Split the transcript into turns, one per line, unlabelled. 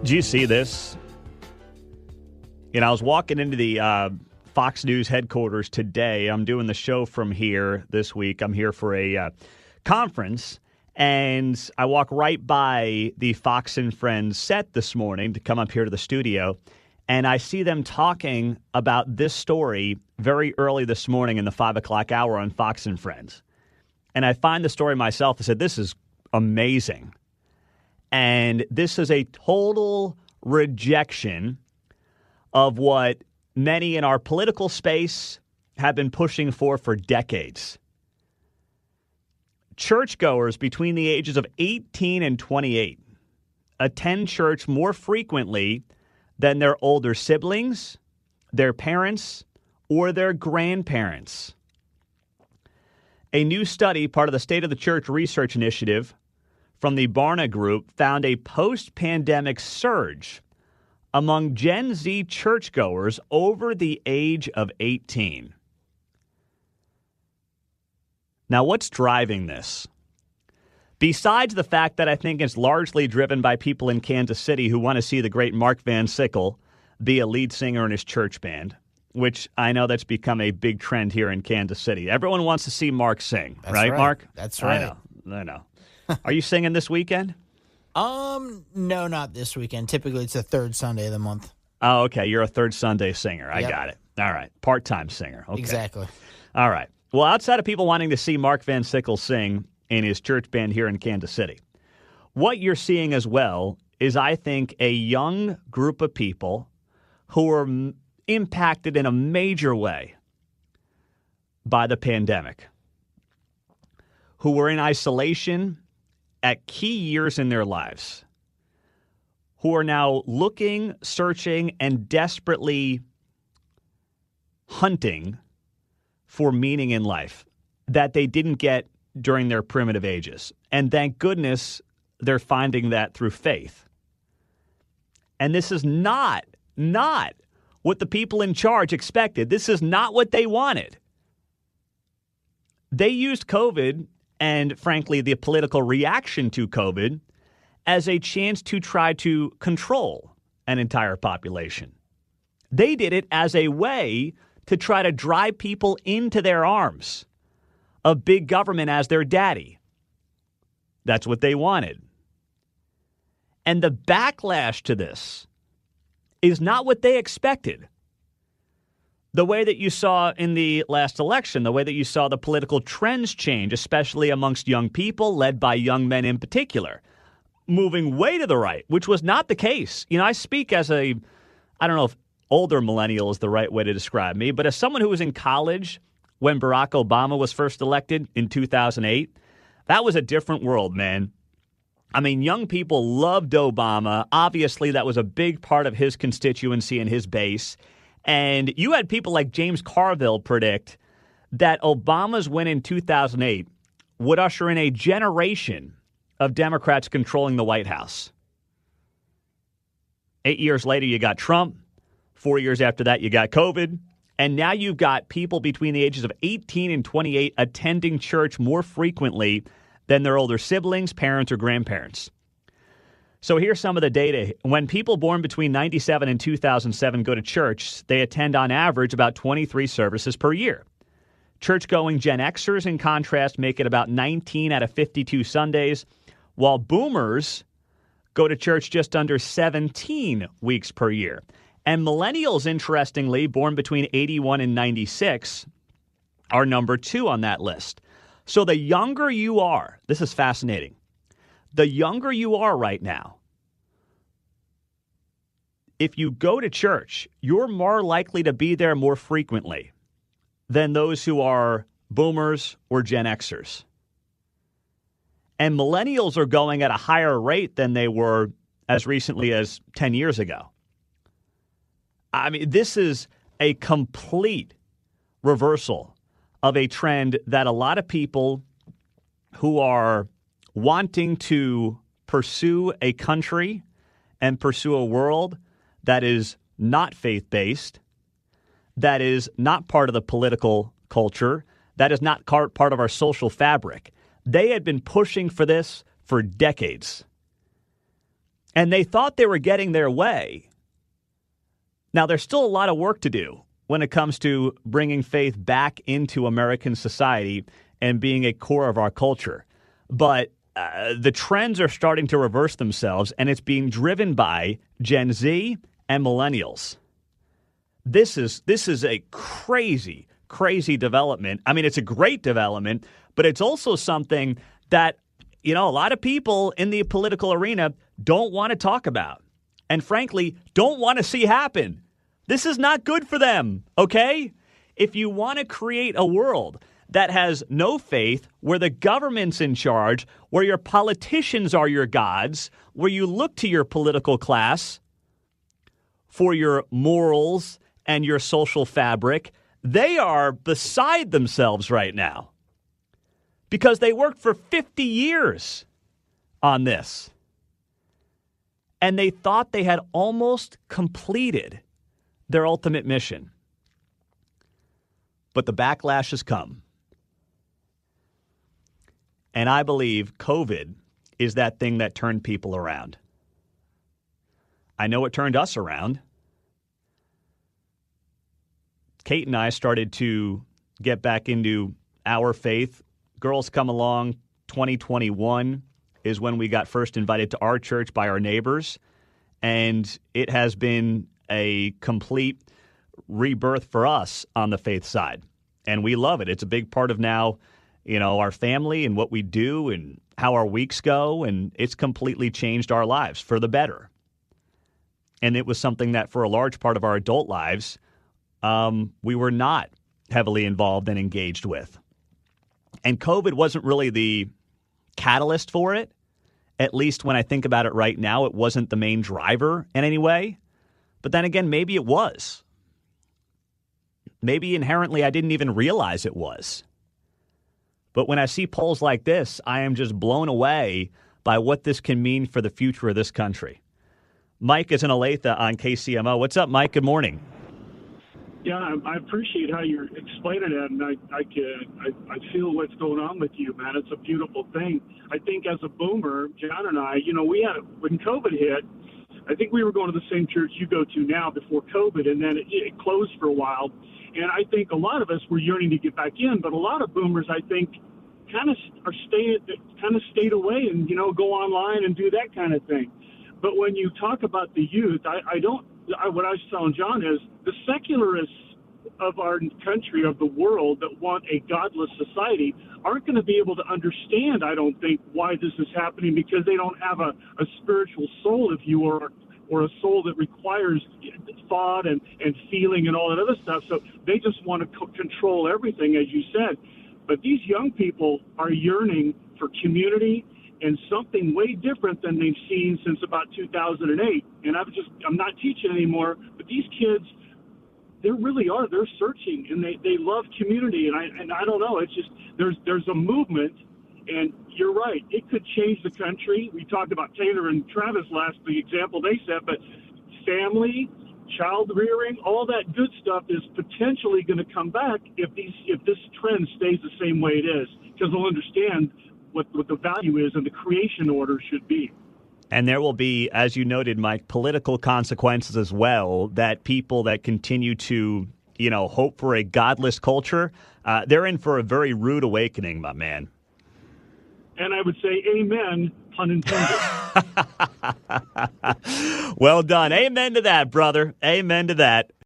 Do you see this? I was walking into the Fox News headquarters today. I'm doing the show from here this week. I'm here for a conference, and I walk right by the Fox and Friends set this morning to come up here to the studio, and I see them talking about this story very early this morning in the 5 o'clock hour on Fox and Friends. And I find the story myself. I said, this is amazing. And this is a total rejection of what many in our political space have been pushing for decades. Churchgoers between the ages of 18 and 28 attend church more frequently than their older siblings, their parents, or their grandparents. A new study, part of the State of the Church Research Initiative from the Barna Group, found a post-pandemic surge among Gen Z churchgoers over the age of 18. Now, what's driving this? Besides the fact that I think it's largely driven by people in Kansas City who want to see the great Mark Van Sickle be a lead singer in his church band, which I know that's become a big trend here in Kansas City. Everyone wants to see Mark sing, right, Mark?
That's right.
I know. Are you singing this weekend?
No, not this weekend. Typically, it's the third Sunday of the month.
Oh, okay. You're a third Sunday singer. I got it. All right. Part-time singer. Okay.
Exactly.
All right. Well, outside of people wanting to see Mark Van Sickle sing in his church band here in Kansas City, what you're seeing as well is, I think, a young group of people who are impacted in a major way by the pandemic, who were in isolation at key years in their lives, who are now looking, searching, and desperately hunting for meaning in life that they didn't get during their primitive ages. And thank goodness they're finding that through faith. And this is not what the people in charge expected. This is not what they wanted. They used COVID and, frankly, the political reaction to COVID as a chance to try to control an entire population. They did it as a way to try to drive people into their arms of big government as their daddy. That's what they wanted. And the backlash to this is not what they expected. The way that you saw in the last election, the way that you saw the political trends change, especially amongst young people, led by young men in particular, moving way to the right, which was not the case. I speak as I don't know if older millennial is the right way to describe me, but as someone who was in college when Barack Obama was first elected in 2008, that was a different world, man. I mean, young people loved Obama. Obviously, that was a big part of his constituency and his base. And you had people like James Carville predict that Obama's win in 2008 would usher in a generation of Democrats controlling the White House. 8 years later, you got Trump. 4 years after that, you got COVID. And now you've got people between the ages of 18 and 28 attending church more frequently than their older siblings, parents, or grandparents. So here's some of the data. When people born between 97 and 2007 go to church, they attend on average about 23 services per year. Church-going Gen Xers, in contrast, make it about 19 out of 52 Sundays, while boomers go to church just under 17 weeks per year. And millennials, interestingly, born between 81 and 96, are number 2 on that list. So the younger you are, this is fascinating. The younger you are right now, if you go to church, you're more likely to be there more frequently than those who are boomers or Gen Xers. And millennials are going at a higher rate than they were as recently as 10 years ago. I mean, this is a complete reversal of a trend that a lot of people who are wanting to pursue a country and pursue a world that is not faith-based, that is not part of the political culture, that is not part of our social fabric. They had been pushing for this for decades. And they thought they were getting their way. Now, there's still a lot of work to do when it comes to bringing faith back into American society and being a core of our culture. But the trends are starting to reverse themselves, and it's being driven by Gen Z and millennials. This is a crazy, crazy development. I mean, it's a great development, but it's also something that, a lot of people in the political arena don't want to talk about and, frankly, don't want to see happen. This is not good for them, okay? If you want to create a world that has no faith, where the government's in charge, where your politicians are your gods, where you look to your political class for your morals and your social fabric, they are beside themselves right now because they worked for 50 years on this. And they thought they had almost completed their ultimate mission. But the backlash has come. And I believe COVID is that thing that turned people around. I know it turned us around. Kate and I started to get back into our faith. Girls Come Along 2021 is when we got first invited to our church by our neighbors. And it has been a complete rebirth for us on the faith side. And we love it. It's a big part of now, our family and what we do and how our weeks go. And it's completely changed our lives for the better. And it was something that for a large part of our adult lives, we were not heavily involved and engaged with. And COVID wasn't really the catalyst for it. At least when I think about it right now, it wasn't the main driver in any way. But then again, maybe it was. Maybe inherently I didn't even realize it was. But when I see polls like this, I am just blown away by what this can mean for the future of this country. Mike is in Olathe on KCMO. What's up, Mike? Good morning.
Yeah, I appreciate how you're explaining it, and I feel what's going on with you, man. It's a beautiful thing. I think as a boomer, John and I, when COVID hit, I think we were going to the same church you go to now before COVID, and then it closed for a while. And I think a lot of us were yearning to get back in, but a lot of boomers, I think, kind of stayed away and, go online and do that kind of thing. But when you talk about the youth, what I was telling John is the secularists of our country, of the world, that want a godless society aren't going to be able to understand, I don't think, why this is happening, because they don't have a spiritual soul, if you will, or a soul that requires thought and feeling and all that other stuff. So they just want to control everything, as you said. But these young people are yearning for community and something way different than they've seen since about 2008. And I'm not teaching anymore, but these kids, they really are. They're searching, and they love community. And I don't know. It's just there's a movement, and you're right. It could change the country. We talked about Taylor and Travis the example they set, but family, child rearing, all that good stuff is potentially going to come back if this trend stays the same way it is, because they'll understand what the value is and the creation order should be.
And there will be, as you noted, Mike, political consequences as well, that people that continue to, hope for a godless culture, they're in for a very rude awakening, my man.
And I would say amen, pun intended.
Well done. Amen to that, brother. Amen to that.